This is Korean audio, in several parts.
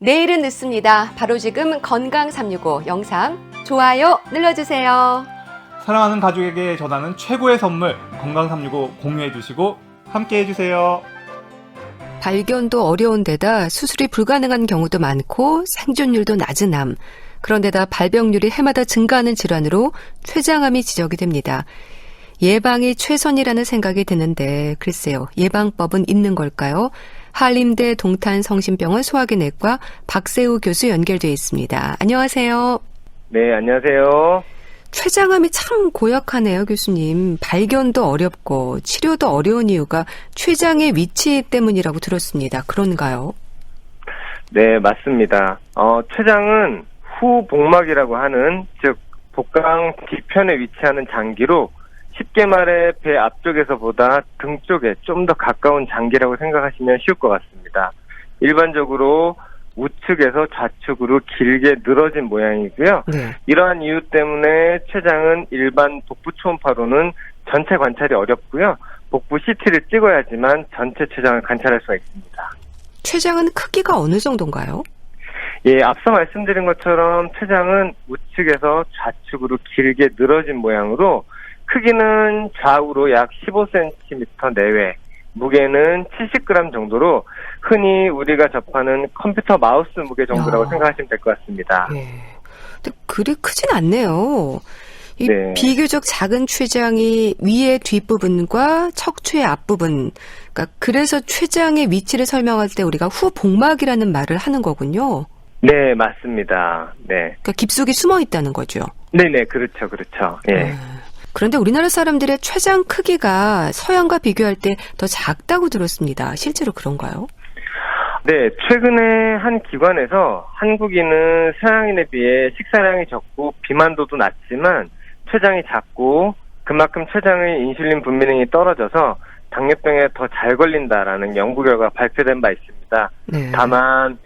내일은 늦습니다. 바로 지금 건강 365 영상 좋아요 눌러주세요. 사랑하는 가족에게 전하는 최고의 선물 건강 365 공유해 주시고 함께 해주세요. 발견도 어려운 데다 수술이 불가능한 경우도 많고 생존율도 낮은 암. 그런데다 발병률이 해마다 증가하는 질환으로 췌장암이 지적이 됩니다. 예방이 최선이라는 생각이 드는데 글쎄요. 예방법은 있는 걸까요? 한림대 동탄성심병원 소화기내과 박세우 교수 연결되어 있습니다. 안녕하세요. 네, 안녕하세요. 췌장암이 참 고약하네요, 교수님. 발견도 어렵고 치료도 어려운 이유가 췌장의 위치 때문이라고 들었습니다. 그런가요? 네, 맞습니다. 췌장은 후복막이라고 하는, 즉 복강 뒤편에 위치하는 장기로 쉽게 말해 배 앞쪽에서보다 등 쪽에 좀 더 가까운 장기라고 생각하시면 쉬울 것 같습니다. 일반적으로 우측에서 좌측으로 길게 늘어진 모양이고요. 네. 이러한 이유 때문에 췌장은 일반 복부 초음파로는 전체 관찰이 어렵고요. 복부 CT를 찍어야지만 전체 췌장을 관찰할 수가 있습니다. 췌장은 크기가 어느 정도인가요? 예, 앞서 말씀드린 것처럼 췌장은 우측에서 좌측으로 길게 늘어진 모양으로 크기는 좌우로 약 15cm 내외, 무게는 70g 정도로 흔히 우리가 접하는 컴퓨터 마우스 무게 정도라고 생각하시면 될 것 같습니다. 네. 근데 그리 크진 않네요. 이 네. 비교적 작은 췌장이 위의 뒷부분과 척추의 앞부분, 그러니까 그래서 췌장의 위치를 설명할 때 우리가 후복막이라는 말을 하는 거군요. 네, 맞습니다. 네. 그러니까 깊숙이 숨어 있다는 거죠. 네네, 그렇죠. 예. 그런데 우리나라 사람들의 췌장 크기가 서양과 비교할 때 더 작다고 들었습니다. 실제로 그런가요? 네, 최근에 한 기관에서 한국인은 서양인에 비해 식사량이 적고 비만도도 낮지만 췌장이 작고 그만큼 췌장의 인슐린 분비능이 떨어져서 당뇨병에 더 잘 걸린다라는 연구 결과가 발표된 바 있습니다. 네. 다만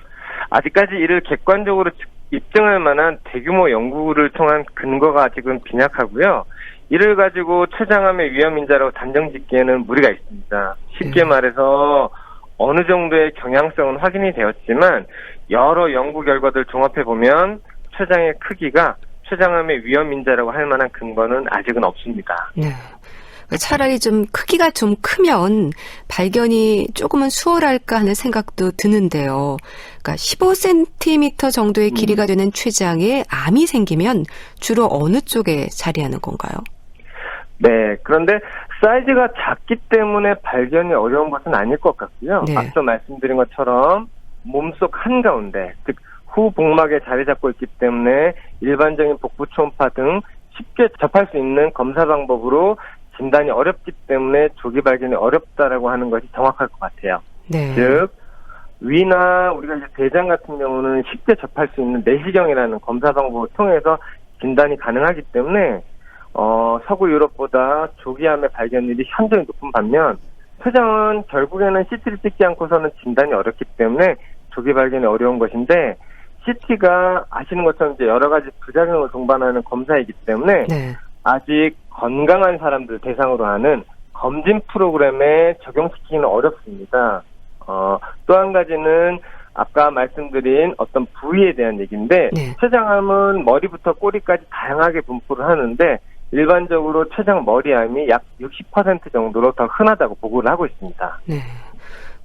아직까지 이를 객관적으로 입증할 만한 대규모 연구를 통한 근거가 아직은 빈약하고요. 이를 가지고 췌장암의 위험 인자라고 단정 짓기에는 무리가 있습니다. 쉽게 말해서 어느 정도의 경향성은 확인이 되었지만 여러 연구 결과들 종합해 보면 췌장의 크기가 췌장암의 위험 인자라고 할 만한 근거는 아직은 없습니다. 네. 차라리 좀 크기가 좀 크면 발견이 조금은 수월할까 하는 생각도 드는데요. 그러니까 15cm 정도의 길이가 되는 췌장에 암이 생기면 주로 어느 쪽에 자리하는 건가요? 네, 그런데 사이즈가 작기 때문에 발견이 어려운 것은 아닐 것 같고요. 네. 앞서 말씀드린 것처럼 몸속 한가운데, 즉 후복막에 자리 잡고 있기 때문에 일반적인 복부 초음파 등 쉽게 접할 수 있는 검사 방법으로 진단이 어렵기 때문에 조기 발견이 어렵다라고 하는 것이 정확할 것 같아요. 네. 즉 위나 우리가 이제 대장 같은 경우는 쉽게 접할 수 있는 내시경이라는 검사 방법을 통해서 진단이 가능하기 때문에 서구 유럽보다 조기암의 발견률이 현저히 높은 반면 췌장은 결국에는 CT를 찍지 않고서는 진단이 어렵기 때문에 조기 발견이 어려운 것인데 CT가 아시는 것처럼 이제 여러 가지 부작용을 동반하는 검사이기 때문에 네. 아직 건강한 사람들 대상으로 하는 검진 프로그램에 적용시키기는 어렵습니다. 또 한 가지는 아까 말씀드린 어떤 부위에 대한 얘기인데 네. 췌장암은 머리부터 꼬리까지 다양하게 분포를 하는데 일반적으로 췌장 머리암이 약 60% 정도로 더 흔하다고 보고를 하고 있습니다. 네.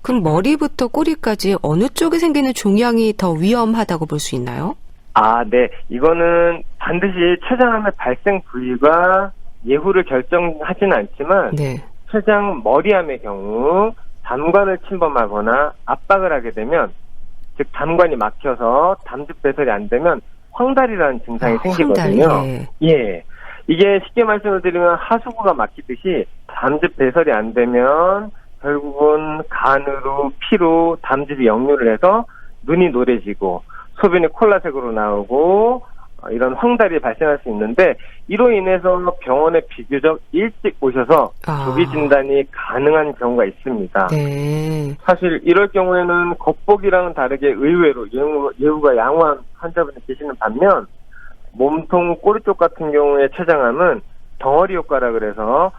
그럼 머리부터 꼬리까지 어느 쪽에 생기는 종양이 더 위험하다고 볼 수 있나요? 네. 이거는 반드시 췌장암의 발생 부위가 예후를 결정하지는 않지만 네. 췌장 머리암의 경우 담관을 침범하거나 압박을 하게 되면 즉 담관이 막혀서 담즙 배설이 안 되면 황달이라는 증상이 생기거든요. 황달, 예. 이게 쉽게 말씀을 드리면 하수구가 막히듯이 담즙 배설이 안 되면 결국은 간으로 피로 담즙이 역류를 해서 눈이 노래지고 소변이 콜라색으로 나오고 이런 황달이 발생할 수 있는데 이로 인해서 병원에 비교적 일찍 오셔서 조기 진단이 가능한 경우가 있습니다. 네. 사실 이럴 경우에는 겉보기랑은 다르게 의외로 예후가 양호한 환자분이 계시는 반면 몸통 꼬리 쪽 같은 경우에 췌장암은 덩어리 효과라 그래서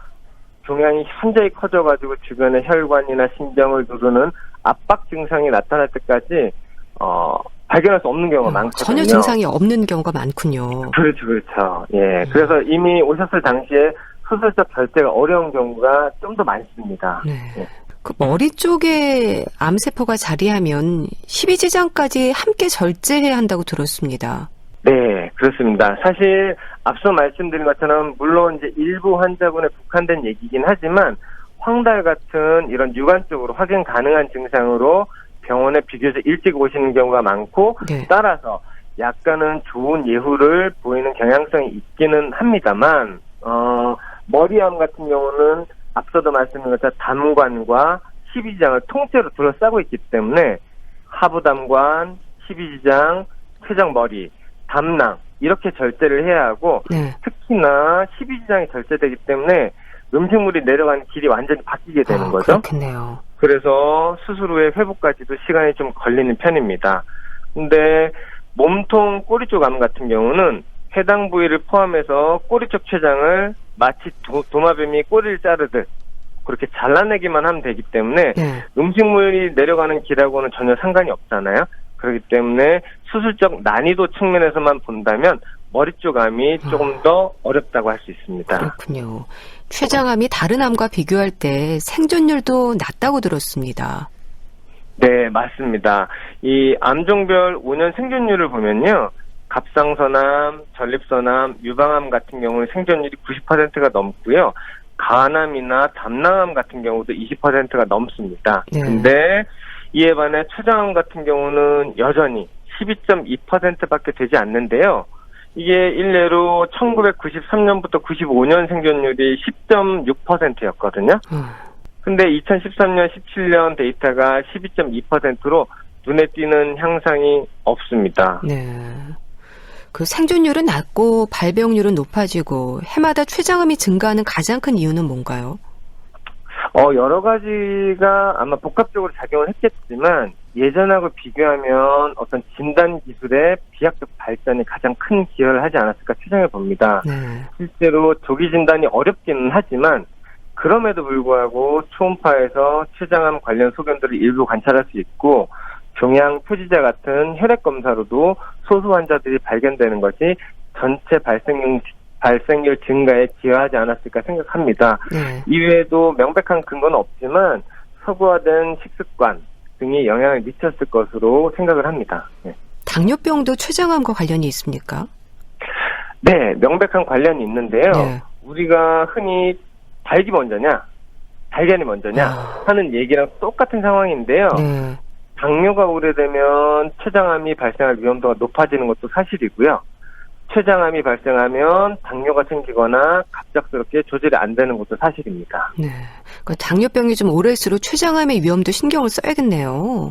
종양이 현저히 커져가지고 주변의 혈관이나 신경을 누르는 압박 증상이 나타날 때까지 발견할 수 없는 경우가 많거든요. 전혀 증상이 없는 경우가 많군요. 그렇죠. 예. 그래서 이미 오셨을 당시에 수술적 결제가 어려운 경우가 좀 더 많습니다. 네. 예. 그 머리 쪽에 암세포가 자리하면 십이지장까지 함께 절제해야 한다고 들었습니다. 네, 그렇습니다. 사실 앞서 말씀드린 것처럼 물론 이제 일부 환자분에 국한된 얘기긴 하지만 황달 같은 이런 유관 쪽으로 확인 가능한 증상으로 병원에 비교적 일찍 오시는 경우가 많고 네. 따라서 약간은 좋은 예후를 보이는 경향성이 있기는 합니다만 머리암 같은 경우는 앞서도 말씀드린 것처럼 담관과 십이지장을 통째로 둘러싸고 있기 때문에 하부담관, 십이지장, 췌장머리, 담낭 이렇게 절제를 해야 하고 네. 특히나 십이지장이 절제되기 때문에 음식물이 내려가는 길이 완전히 바뀌게 되는 거죠. 그렇겠네요. 그래서 수술 후에 회복까지도 시간이 좀 걸리는 편입니다. 근데 몸통 꼬리 쪽 암 같은 경우는 해당 부위를 포함해서 꼬리 쪽 췌장을 마치 도마뱀이 꼬리를 자르듯 그렇게 잘라내기만 하면 되기 때문에 네. 음식물이 내려가는 길하고는 전혀 상관이 없잖아요. 그렇기 때문에 수술적 난이도 측면에서만 본다면 머리 쪽 암이 조금 더 어렵다고 할 수 있습니다. 그렇군요. 췌장암이 다른 암과 비교할 때 생존율도 낮다고 들었습니다. 네, 맞습니다. 이 암종별 5년 생존율을 보면요. 갑상선암, 전립선암, 유방암 같은 경우는 생존율이 90%가 넘고요. 간암이나 담낭암 같은 경우도 20%가 넘습니다. 네. 근데 이에 반해 췌장암 같은 경우는 여전히 12.2%밖에 되지 않는데요. 이게 일례로 1993년부터 95년 생존율이 10.6%였거든요. 근데 2013년, 17년 데이터가 12.2%로 눈에 띄는 향상이 없습니다. 네. 그 생존율은 낮고 발병률은 높아지고 해마다 췌장암이 증가하는 가장 큰 이유는 뭔가요? 여러 가지가 아마 복합적으로 작용을 했겠지만 예전하고 비교하면 어떤 진단 기술의 비약적 발전이 가장 큰 기여를 하지 않았을까 추정해 봅니다. 네. 실제로 조기 진단이 어렵기는 하지만 그럼에도 불구하고 초음파에서 췌장암 관련 소견들을 일부 관찰할 수 있고 종양 표지자 같은 혈액 검사로도 소수 환자들이 발견되는 것이 전체 발생률 증가에 기여하지 않았을까 생각합니다. 네. 이외에도 명백한 근거는 없지만 서구화된 식습관 등이 영향을 미쳤을 것으로 생각을 합니다. 네. 당뇨병도 췌장암과 관련이 있습니까? 네, 명백한 관련이 있는데요. 네. 우리가 흔히 닭이 먼저냐, 달걀이 먼저냐 하는 얘기랑 똑같은 상황인데요. 네. 당뇨가 오래되면 췌장암이 발생할 위험도가 높아지는 것도 사실이고요. 췌장암이 발생하면 당뇨가 생기거나 갑작스럽게 조절이 안 되는 것도 사실입니다. 네. 그 당뇨병이 좀 오래일수록 췌장암의 위험도 신경을 써야겠네요.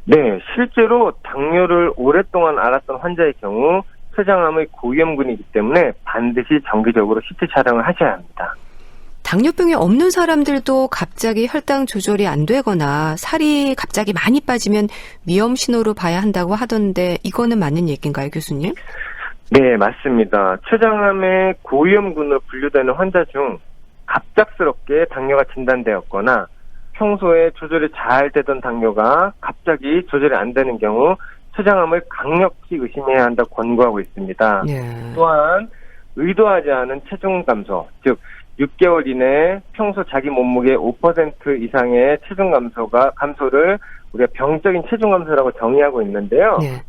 네, 실제로 당뇨를 오랫동안 앓았던 환자의 경우 췌장암의 고위험군이기 때문에 반드시 정기적으로 CT 촬영을 하셔야 합니다. 당뇨병이 없는 사람들도 갑자기 혈당 조절이 안 되거나 살이 갑자기 많이 빠지면 위험 신호로 봐야 한다고 하던데 이거는 맞는 얘기인가요, 교수님? 네, 맞습니다. 췌장암의 고위험군으로 분류되는 환자 중 갑작스럽게 당뇨가 진단되었거나 평소에 조절이 잘 되던 당뇨가 갑자기 조절이 안 되는 경우 췌장암을 강력히 의심해야 한다고 권고하고 있습니다. 네. 또한 의도하지 않은 체중 감소, 즉 6개월 이내 평소 자기 몸무게 5% 이상의 체중 감소를 우리가 병적인 체중 감소라고 정의하고 있는데요. 네.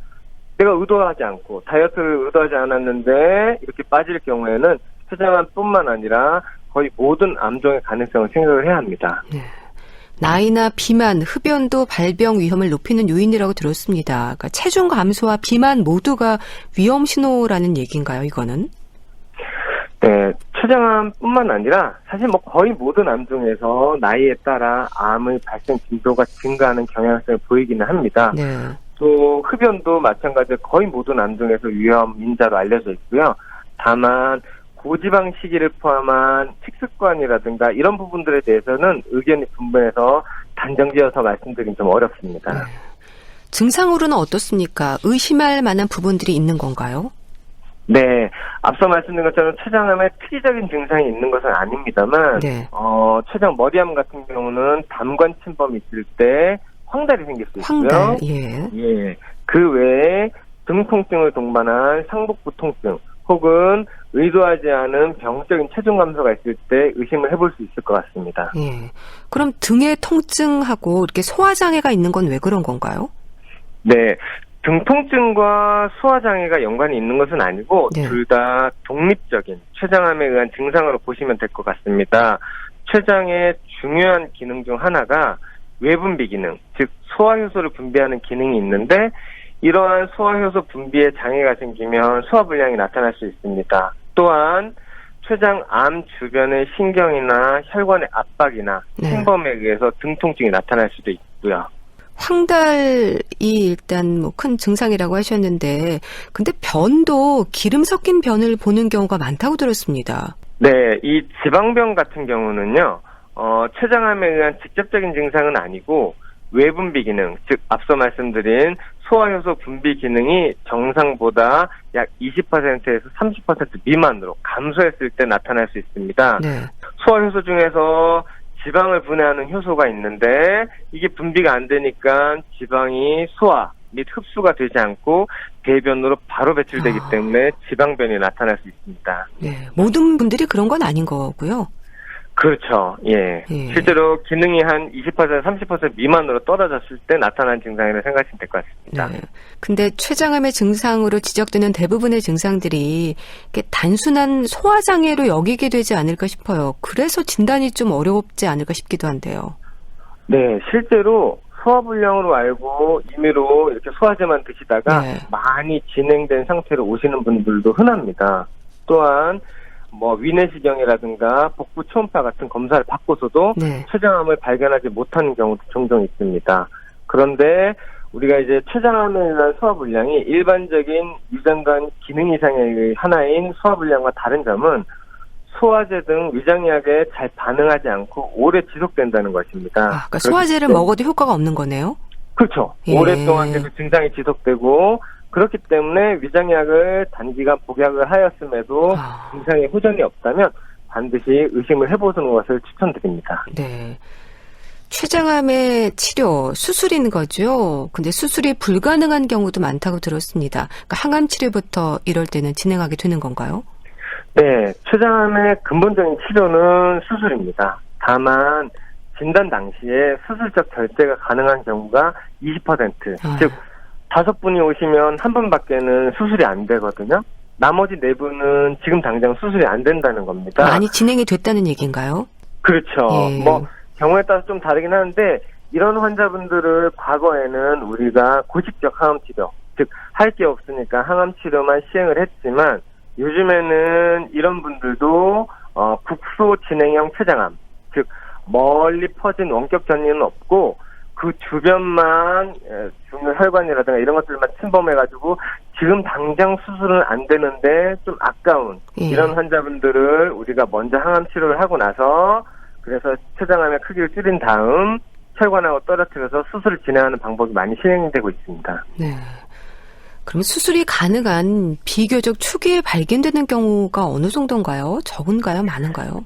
내가 의도하지 않고 다이어트를 의도하지 않았는데 이렇게 빠질 경우에는 췌장암뿐만 아니라 거의 모든 암종의 가능성을 생각을 해야 합니다. 네. 나이나 비만, 흡연도 발병 위험을 높이는 요인이라고 들었습니다. 그러니까 체중 감소와 비만 모두가 위험 신호라는 얘기인가요, 이거는? 네, 췌장암뿐만 아니라 사실 거의 모든 암 중에서 나이에 따라 암의 발생 빈도가 증가하는 경향성을 보이기는 합니다. 네. 또 흡연도 마찬가지로 거의 모든 암 중에서 위험 인자로 알려져 있고요. 다만 고지방 식이를 포함한 식습관이라든가 이런 부분들에 대해서는 의견이 분분해서 단정지어서 말씀드리긴 좀 어렵습니다. 네. 증상으로는 어떻습니까? 의심할 만한 부분들이 있는 건가요? 네, 앞서 말씀드린 것처럼 췌장암에 특이적인 증상이 있는 것은 아닙니다만 네. 췌장 머리암 같은 경우는 담관 침범이 있을 때 황달이 생길 수 있고요. 황달, 예. 예. 그 외에 등 통증을 동반한 상복부 통증 혹은 의도하지 않은 병적인 체중 감소가 있을 때 의심을 해볼 수 있을 것 같습니다. 예. 그럼 등의 통증하고 이렇게 소화장애가 있는 건 왜 그런 건가요? 네. 등 통증과 소화장애가 연관이 있는 것은 아니고 네. 둘 다 독립적인 췌장암에 의한 증상으로 보시면 될 것 같습니다. 췌장의 중요한 기능 중 하나가 외분비 기능, 즉 소화효소를 분비하는 기능이 있는데 이러한 소화효소 분비에 장애가 생기면 소화불량이 나타날 수 있습니다. 또한 췌장암 주변의 신경이나 혈관의 압박이나 네. 침범에 의해서 등 통증이 나타날 수도 있고요. 황달이 일단 뭐 큰 증상이라고 하셨는데, 근데 변도 기름 섞인 변을 보는 경우가 많다고 들었습니다. 네, 이 지방변 같은 경우는요, 췌장암에 의한 직접적인 증상은 아니고 외분비 기능, 즉 앞서 말씀드린 소화효소 분비 기능이 정상보다 약 20%에서 30% 미만으로 감소했을 때 나타날 수 있습니다. 네. 소화효소 중에서 지방을 분해하는 효소가 있는데 이게 분비가 안 되니까 지방이 소화 및 흡수가 되지 않고 배변으로 바로 배출되기 때문에 지방변이 나타날 수 있습니다. 네. 모든 분들이 그런 건 아닌 거고요. 그렇죠. 예. 예. 실제로 기능이 한 20% 30% 미만으로 떨어졌을 때 나타난 증상이라고 생각하시면 될 것 같습니다. 네. 근데 췌장암의 증상으로 지적되는 대부분의 증상들이 이렇게 단순한 소화장애로 여기게 되지 않을까 싶어요. 그래서 진단이 좀 어렵지 않을까 싶기도 한데요. 네, 실제로 소화불량으로 알고 임의로 이렇게 소화제만 드시다가 네. 많이 진행된 상태로 오시는 분들도 흔합니다. 또한 위내시경이라든가 복부 초음파 같은 검사를 받고서도 네. 췌장암을 발견하지 못하는 경우도 종종 있습니다. 그런데 우리가 이제 췌장암에 의한 소화불량이 일반적인 위장관 기능 이상의 하나인 소화불량과 다른 점은 소화제 등 위장약에 잘 반응하지 않고 오래 지속된다는 것입니다. 그러니까 소화제를 먹어도 효과가 없는 거네요? 그렇죠. 예. 오랫동안 계속 증상이 지속되고 그렇기 때문에 위장약을 단기간 복약을 하였음에도 증상에 호전이 없다면 반드시 의심을 해보는 것을 추천드립니다. 네. 췌장암의 치료, 수술인 거죠. 근데 수술이 불가능한 경우도 많다고 들었습니다. 그러니까 항암 치료부터 이럴 때는 진행하게 되는 건가요? 네, 췌장암의 근본적인 치료는 수술입니다. 다만 진단 당시에 수술적 결제가 가능한 경우가 20%, 즉 5분이 오시면 1분밖에는 수술이 안 되거든요. 나머지 4분은 지금 당장 수술이 안 된다는 겁니다. 많이 진행이 됐다는 얘기인가요? 그렇죠. 예. 경우에 따라서 좀 다르긴 하는데 이런 환자분들을 과거에는 우리가 고직적 항암치료, 즉 할 게 없으니까 항암치료만 시행을 했지만 요즘에는 이런 분들도 국소 진행형 췌장암, 즉 멀리 퍼진 원격 전이는 없고 그 주변만 중혈관이라든가 이런 것들만 침범해가지고 지금 당장 수술은 안 되는데 좀 아까운 이런 환자분들을 우리가 먼저 항암 치료를 하고 나서 그래서 췌장암의 크기를 줄인 다음 혈관하고 떨어뜨려서 수술을 진행하는 방법이 많이 시행되고 있습니다. 네. 그럼 수술이 가능한 비교적 초기에 발견되는 경우가 어느 정도인가요? 적은가요? 많은가요?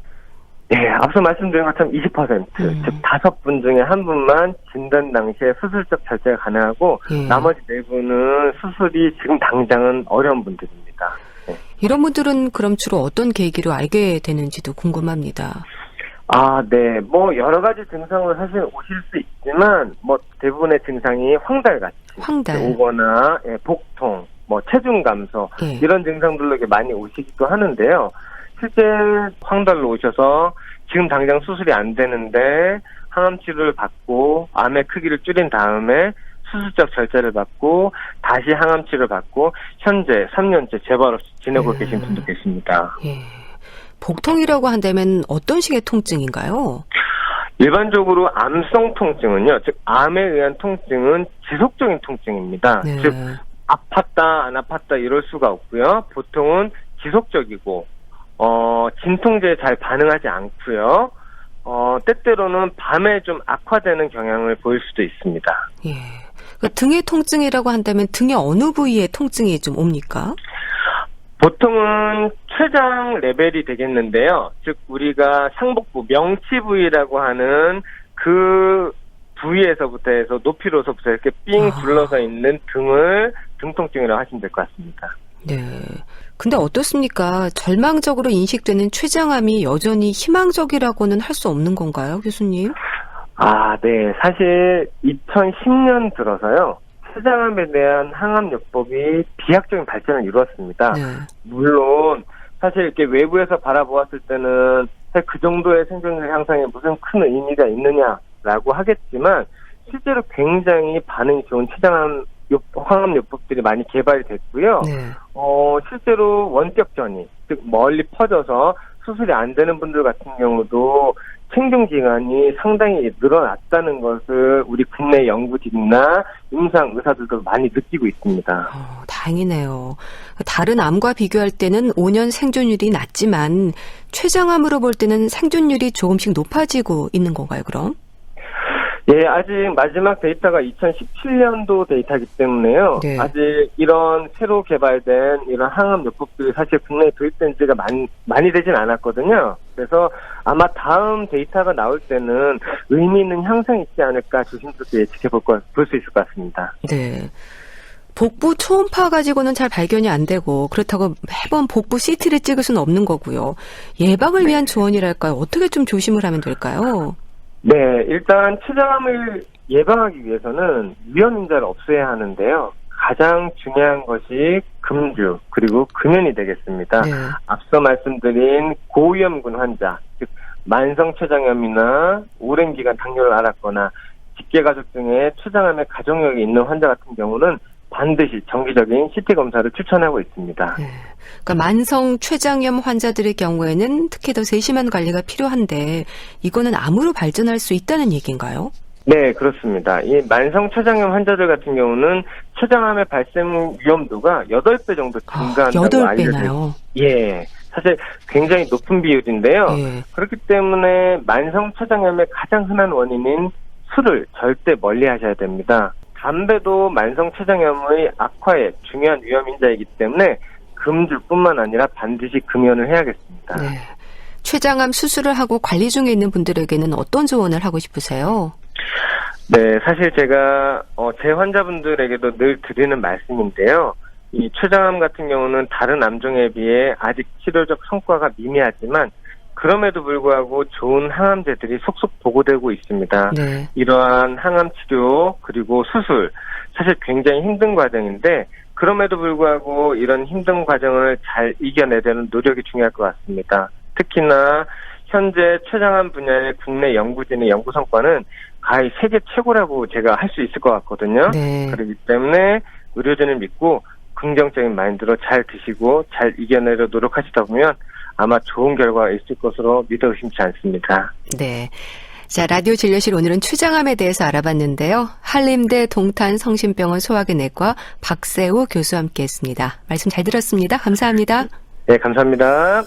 네, 앞서 말씀드린 것처럼 20%, 즉 5분 중에 1분만 진단 당시에 수술적 절제가 가능하고 나머지 4분은 수술이 지금 당장은 어려운 분들입니다. 네. 이런 분들은 그럼 주로 어떤 계기로 알게 되는지도 궁금합니다. 네. 여러 가지 증상으로 사실 오실 수 있지만, 대부분의 증상이 황달같이 오거나, 복통, 체중 감소, 이런 증상들로 많이 오시기도 하는데요. 실제 황달로 오셔서 지금 당장 수술이 안 되는데, 항암치료를 받고, 암의 크기를 줄인 다음에 수술적 절제를 받고, 다시 항암치료를 받고, 현재 3년째 재발 없이 지내고 계신 분도 계십니다. 예. 복통이라고 한다면 어떤 식의 통증인가요? 일반적으로 암성 통증은요, 즉 암에 의한 통증은 지속적인 통증입니다. 네. 즉 아팠다 안 아팠다 이럴 수가 없고요. 보통은 지속적이고 진통제에 잘 반응하지 않고요. 때때로는 밤에 좀 악화되는 경향을 보일 수도 있습니다. 예. 그 등의 통증이라고 한다면 등의 어느 부위에 통증이 좀 옵니까? 보통은 췌장 레벨이 되겠는데요. 즉 우리가 상복부 명치 부위라고 하는 그 부위에서부터 해서 높이로서부터 이렇게 삥 둘러서 있는 등을 등통증이라고 하시면 될 것 같습니다. 네. 근데 어떻습니까? 절망적으로 인식되는 췌장암이 여전히 희망적이라고는 할 수 없는 건가요, 교수님? 네. 사실 2010년 들어서요. 췌장암에 대한 항암요법이 비약적인 발전을 이루었습니다. 네. 물론 사실 이렇게 외부에서 바라보았을 때는 그 정도의 생존율 향상에 무슨 큰 의미가 있느냐라고 하겠지만 실제로 굉장히 반응이 좋은 췌장암 항암요법들이 많이 개발이 됐고요. 네. 실제로 원격 전이, 즉 멀리 퍼져서 수술이 안 되는 분들 같은 경우도 생존 기간이 상당히 늘어났다는 것을 우리 국내 연구진이나 임상 의사들도 많이 느끼고 있습니다. 다행이네요. 다른 암과 비교할 때는 5년 생존율이 낮지만 췌장암으로 볼 때는 생존율이 조금씩 높아지고 있는 건가요, 그럼? 예, 아직 마지막 데이터가 2017년도 데이터이기 때문에요. 네. 아직 이런 새로 개발된 이런 항암요법들이 사실 국내에 도입된 지가 많이 되진 않았거든요. 그래서 아마 다음 데이터가 나올 때는 의미 있는 향상이 있지 않을까 조심스럽게 예측해 볼 수 있을 것 같습니다. 네. 복부 초음파 가지고는 잘 발견이 안 되고 그렇다고 매번 복부 CT를 찍을 수는 없는 거고요. 예방을 위한 조언이랄까요? 어떻게 좀 조심을 하면 될까요? 네, 일단 췌장암을 예방하기 위해서는 위험인자를 없애야 하는데요. 가장 중요한 것이 금주 그리고 금연이 되겠습니다. 네. 앞서 말씀드린 고위험군 환자, 즉 만성 췌장암이나 오랜 기간 당뇨를 앓았거나 직계가족 중에 췌장암의 가족력이 있는 환자 같은 경우는 반드시 정기적인 CT 검사를 추천하고 있습니다. 네. 그러니까 만성 췌장염 환자들의 경우에는 특히 더 세심한 관리가 필요한데 이거는 암으로 발전할 수 있다는 얘기인가요? 네, 그렇습니다. 이 만성 췌장염 환자들 같은 경우는 췌장암의 발생 위험도가 8배 정도 증가한다고 알려져 있습니다. 8배나요? 예. 사실 굉장히 높은 비율인데요. 예. 그렇기 때문에 만성 췌장염의 가장 흔한 원인인 술을 절대 멀리 하셔야 됩니다. 담배도 만성 췌장염의 악화에 중요한 위험인자이기 때문에 금주뿐만 아니라 반드시 금연을 해야겠습니다. 네. 췌장암 수술을 하고 관리 중에 있는 분들에게는 어떤 조언을 하고 싶으세요? 네, 사실 제가 제 환자분들에게도 늘 드리는 말씀인데요. 이 췌장암 같은 경우는 다른 암종에 비해 아직 치료적 성과가 미미하지만 그럼에도 불구하고 좋은 항암제들이 속속 보고되고 있습니다. 네. 이러한 항암 치료 그리고 수술 사실 굉장히 힘든 과정인데 그럼에도 불구하고 이런 힘든 과정을 잘 이겨내려는 노력이 중요할 것 같습니다. 특히나 현재 췌장암 분야의 국내 연구진의 연구 성과는 거의 세계 최고라고 제가 할 수 있을 것 같거든요. 네. 그렇기 때문에 의료진을 믿고 긍정적인 마인드로 잘 드시고 잘 이겨내려 노력하시다 보면 아마 좋은 결과가 있을 것으로 믿어 의심치 않습니다. 네. 자, 라디오 진료실 오늘은 췌장암에 대해서 알아봤는데요. 한림대 동탄성심병원 소화기내과 박세호 교수와 함께했습니다. 말씀 잘 들었습니다. 감사합니다. 네, 감사합니다.